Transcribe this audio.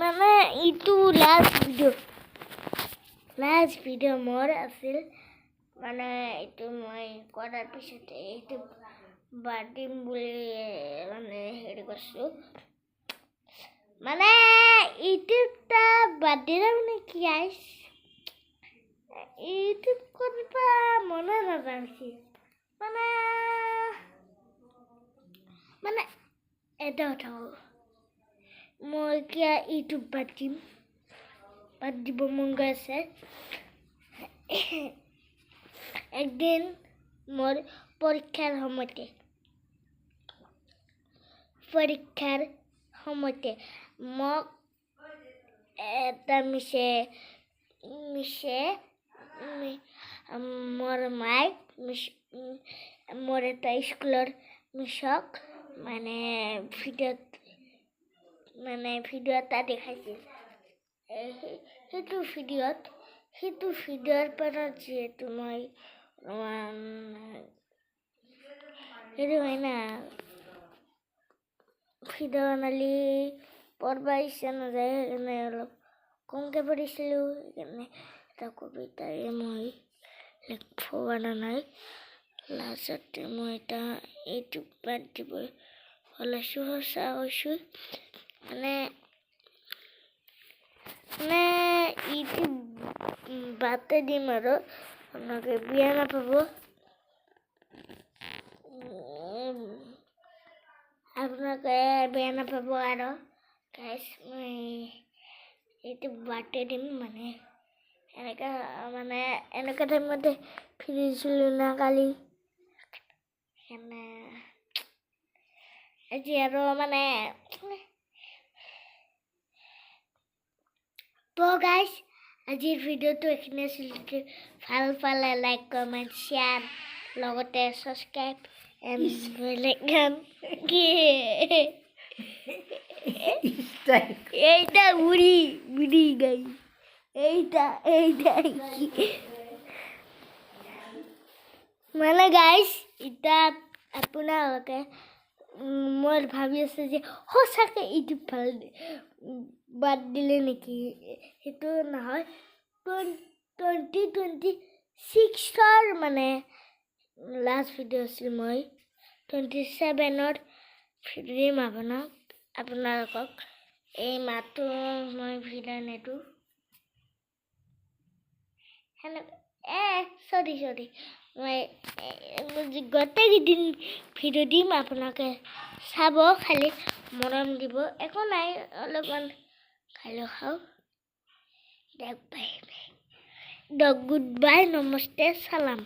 মানে ইটো last video' মোৰ আছিল মানে এইটো মই কৰাৰ পিছতে এইটো বাদ দিম বুলি মানে হেৰি কৰিছোঁ মানে ইউটিউবটা বাদ দিলে মানে কি আইছ ইউটিউব কৰিব মনে নাযাইছে মানে মানে এটা কথা মই এতিয়া ইউটিউব বাদ দিব মন গৈ আছে একদিন মোৰ পৰীক্ষাৰ সময়তে মোক এটা মিছে মোৰ মায়ে মোৰ এটা স্কুলৰ মিছক মানে ভিডিঅ' এটা দেখাইছিল সেইটো ভিডিঅ'ৰ পৰা যিহেতু মই হেৰি হয় না ভিডিঅ' বনালি পঢ়বা ইচ্ছা নাযায় সেইকাৰণে অলপ কমকৈ পঢ়িছিলোঁ সেইকাৰণে এটা কবিতাই মই লিখিব পৰা নাই লাষ্টতে মই এটা ইউটিউব বাদ দিব ওলাইছোঁ সঁচা কৈছোঁ মানে ইউটিউব বাদে দিম আৰু আপোনালোকে বেয়া নাপাব আৰু গাইজ মই ইউটিউব বাদে দিম মানে এনেকুৱা টাইমতে ফিৰিছিলোঁ না কালি আজি আৰু তো গাইজ আজিৰ ভিডিঅ'টো এইখিনি আছিল ভাল পালে লাইক কমেণ্ট শ্বেয়াৰ লগতে ছাবস্ক্ৰাইব এইটা বুড়ি গাই এইটা মানে গাইজ এটা আপোনালোকে মই ভাবি আছে যে সঁচাকে ইউটিউব ভাল বাদ দিলে নেকি সেইটো নহয় 2026 মানে লাষ্ট ভিডিঅ' আছিল মই 27ত দিম আপোনালোকক এই মাহটো মই ভিডিঅ' নেদো চৰি মই গোটেইকেইদিন ভিডিঅ' দিম আপোনালোকে চাব খালি মৰম দিব একো নাই অলপমান খালেও খাওঁ গুড বাই নমস্তে চালাম